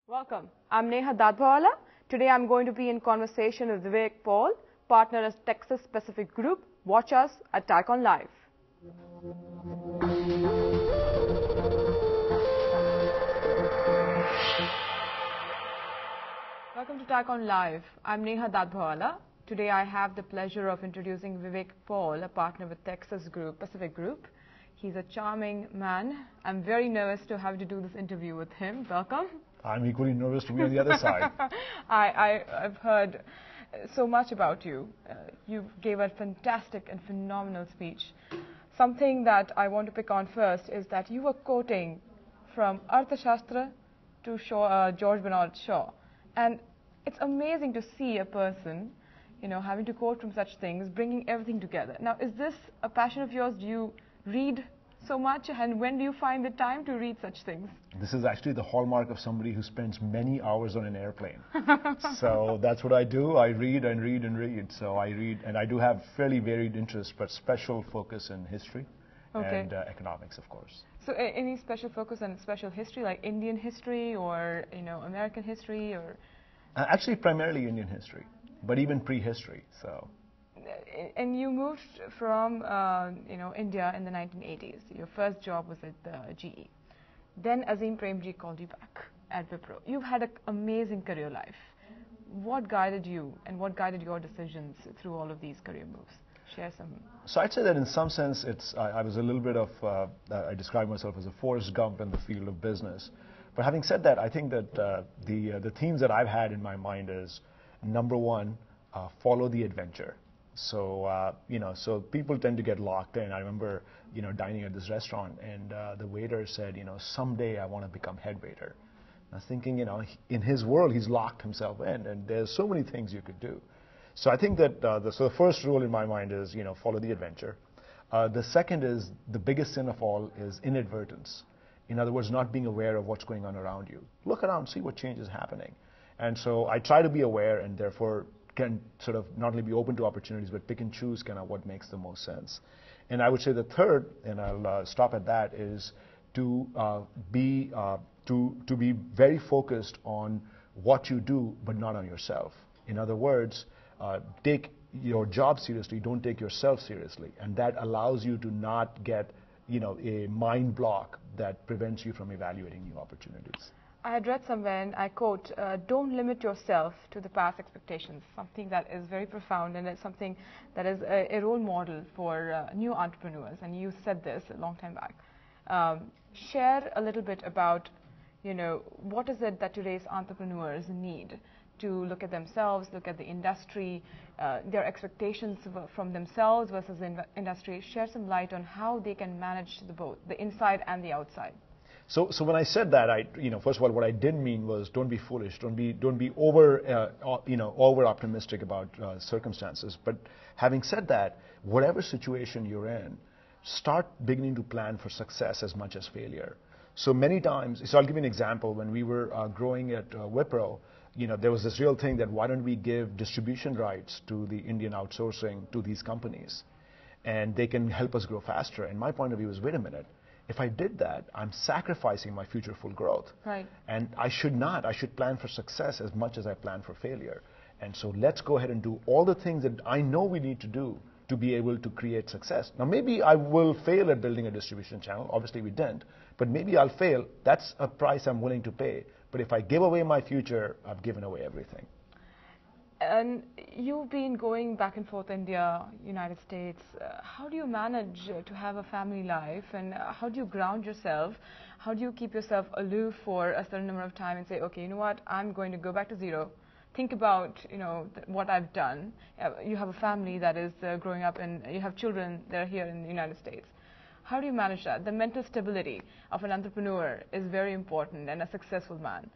Welcome. I'm Neha Dadbhawala. Today I'm going to be in conversation with Vivek Paul, partner at Texas Pacific Group. Watch us at TiEcon Live. Welcome to TiEcon Live. I'm Neha Dadbhawala. Today I have the pleasure of introducing Vivek Paul, a partner with Texas Pacific Group. He's a charming man. I'm very nervous to have to do this interview with him. Welcome. I'm equally nervous to be on the other side. I've heard so much about you. You gave a fantastic and phenomenal speech. Something that I want to pick on first is that you were quoting from Arthashastra to George Bernard Shaw. And it's amazing to see a person, having to quote from such things, bringing everything together. Now, is this a passion of yours? Do you read so much, and when do you find the time to read such things? This is actually the hallmark of somebody who spends many hours on an airplane. So that's what I do. I read and read and read. So I read, and I do have fairly varied interests, but special focus in history and economics, of course. So any special focus on special history, like Indian history or American history, or? Actually, primarily Indian history, but even prehistory. So. And you moved from India in the 1980s. Your first job was at GE. Then Azim Premji called you back at Wipro. You've had an amazing career life. What guided you and what guided your decisions through all of these career moves? Share some. So I'd say that in some sense, I was a little bit of, I describe myself as a Forrest Gump in the field of business. But having said that, I think that the themes that I've had in my mind is, number one, follow the adventure. So, so people tend to get locked in. I remember, dining at this restaurant, and the waiter said, someday I want to become head waiter. I was thinking, in his world, he's locked himself in, and there's so many things you could do. So I think that the first rule in my mind is, follow the adventure. The second is, the biggest sin of all is inadvertence. In other words, not being aware of what's going on around you. Look around, see what change is happening. And so I try to be aware, and therefore can sort of not only be open to opportunities, but pick and choose kind of what makes the most sense. And I would say the third, and I'll stop at that, is to be very focused on what you do, but not on yourself. In other words, take your job seriously, don't take yourself seriously, and that allows you to not get a mind block that prevents you from evaluating new opportunities. I had read somewhere, and I quote, don't limit yourself to the past expectations, something that is very profound, and it's something that is a role model for new entrepreneurs, and you said this a long time back. Share a little bit about, what is it that today's entrepreneurs need to look at themselves, look at the industry, their expectations from themselves versus the industry. Share some light on how they can manage both, the inside and the outside. So when I said that, first of all, what I didn't mean was don't be foolish, don't be over optimistic about circumstances. But having said that, whatever situation you're in, start beginning to plan for success as much as failure. So many times, so I'll give you an example. When we were growing at Wipro, there was this real thing that why don't we give distribution rights to the Indian outsourcing to these companies, and they can help us grow faster. And my point of view was, wait a minute. If I did that, I'm sacrificing my future full growth. Right. And I should not. I should plan for success as much as I plan for failure. And so let's go ahead and do all the things that I know we need to do to be able to create success. Now, maybe I will fail at building a distribution channel. Obviously, we didn't. But maybe I'll fail. That's a price I'm willing to pay. But if I give away my future, I've given away everything. And you've been going back and forth, India, United States. How do you manage to have a family life, and how do you ground yourself? How do you keep yourself aloof for a certain number of time and say, okay, you know what, I'm going to go back to zero. Think about, what I've done. You have a family that is growing up, and you have children that are here in the United States. How do you manage that? The mental stability of an entrepreneur is very important, and a successful man.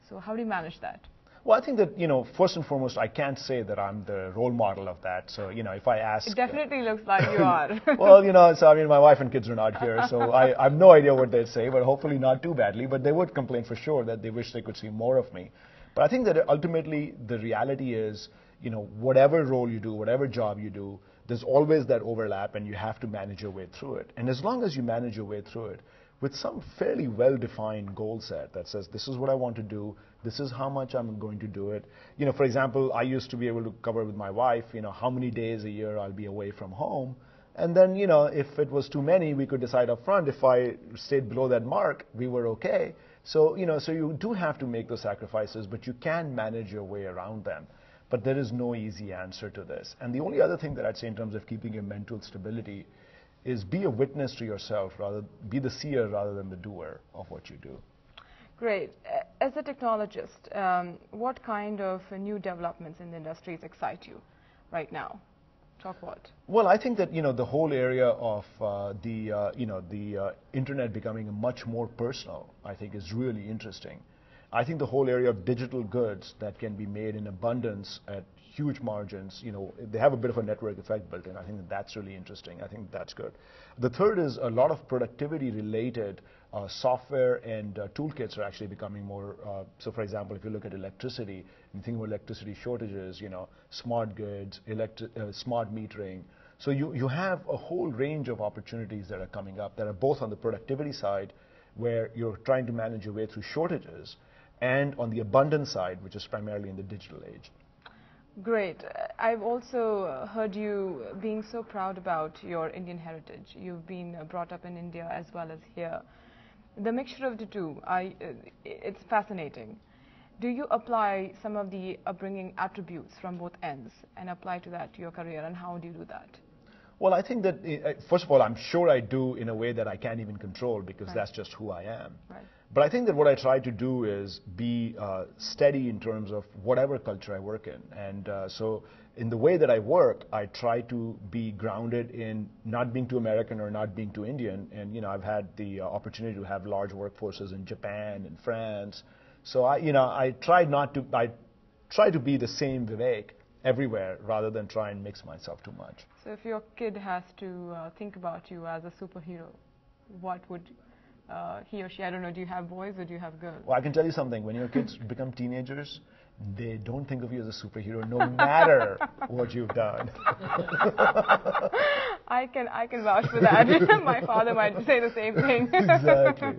So how do you manage that? Well, I think that, first and foremost, I can't say that I'm the role model of that. So, if I ask... It definitely looks like you are. Well, so my wife and kids are not here, so I have no idea what they'd say, but hopefully not too badly. But they would complain for sure that they wish they could see more of me. But I think that ultimately the reality is, whatever role you do, whatever job you do, there's always that overlap, and you have to manage your way through it. And as long as you manage your way through it, with some fairly well-defined goal set that says, this is what I want to do, this is how much I'm going to do it. For example, I used to be able to cover with my wife, how many days a year I'll be away from home. And then, if it was too many, we could decide up front. If I stayed below that mark, we were okay. So, so you do have to make those sacrifices, but you can manage your way around them. But there is no easy answer to this. And the only other thing that I'd say in terms of keeping your mental stability is be a witness to yourself, be the seer rather than the doer of what you do. Great. As a technologist, what kind of new developments in the industries excite you right now? Talk what? Well, I think that the whole area of the internet becoming much more personal, I think, is really interesting. I think the whole area of digital goods that can be made in abundance at huge margins, they have a bit of a network effect built in. I think that's really interesting. I think that's good. The third is a lot of productivity-related software and toolkits are actually becoming more. So, for example, if you look at electricity, and you think about electricity shortages, smart grids, smart metering. So you have a whole range of opportunities that are coming up that are both on the productivity side, where you're trying to manage your way through shortages, and on the abundance side, which is primarily in the digital age. Great. I've also heard you being so proud about your Indian heritage. You've been brought up in India as well as here. The mixture of the two, it's fascinating. Do you apply some of the upbringing attributes from both ends and apply to your career, and how do you do that? Well, I think that, first of all, I'm sure I do in a way that I can't even control, because right. That's just who I am. Right. But I think that what I try to do is be steady in terms of whatever culture I work in. And so in the way that I work, I try to be grounded in not being too American or not being too Indian. And, I've had the opportunity to have large workforces in Japan and France. So, I try to be the same Vivek everywhere rather than try and mix myself too much. So if your kid has to think about you as a superhero, what would he or she, I don't know, do you have boys or do you have girls? Well, I can tell you something. When your kids become teenagers, they don't think of you as a superhero, no matter what you've done. I can vouch for that. My father might say the same thing. Exactly.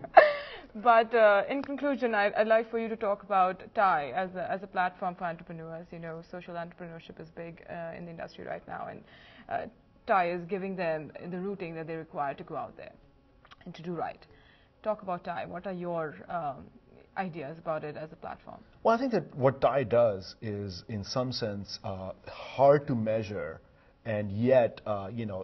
But in conclusion, I'd like for you to talk about TiE as a platform for entrepreneurs. Social entrepreneurship is big in the industry right now, and TiE is giving them the routing that they require to go out there and to do right. Talk about TiE. What are your ideas about it as a platform? Well, I think that what TiE does is, in some sense, hard to measure, and yet,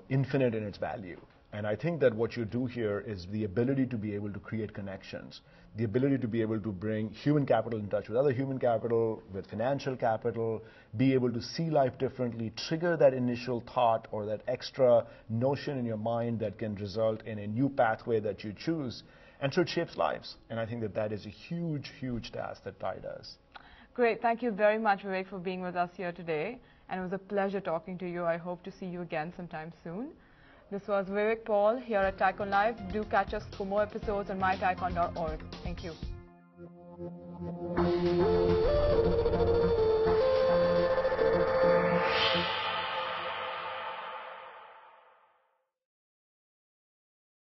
infinite in its value. And I think that what you do here is the ability to be able to create connections, the ability to be able to bring human capital in touch with other human capital, with financial capital, be able to see life differently, trigger that initial thought or that extra notion in your mind that can result in a new pathway that you choose. And so it shapes lives. And I think that that is a huge, huge task that TiE does. Great. Thank you very much, Vivek, for being with us here today. And it was a pleasure talking to you. I hope to see you again sometime soon. This was Vivek Paul here at TiEcon Live. Do catch us for more episodes on mytiecon.org. Thank you.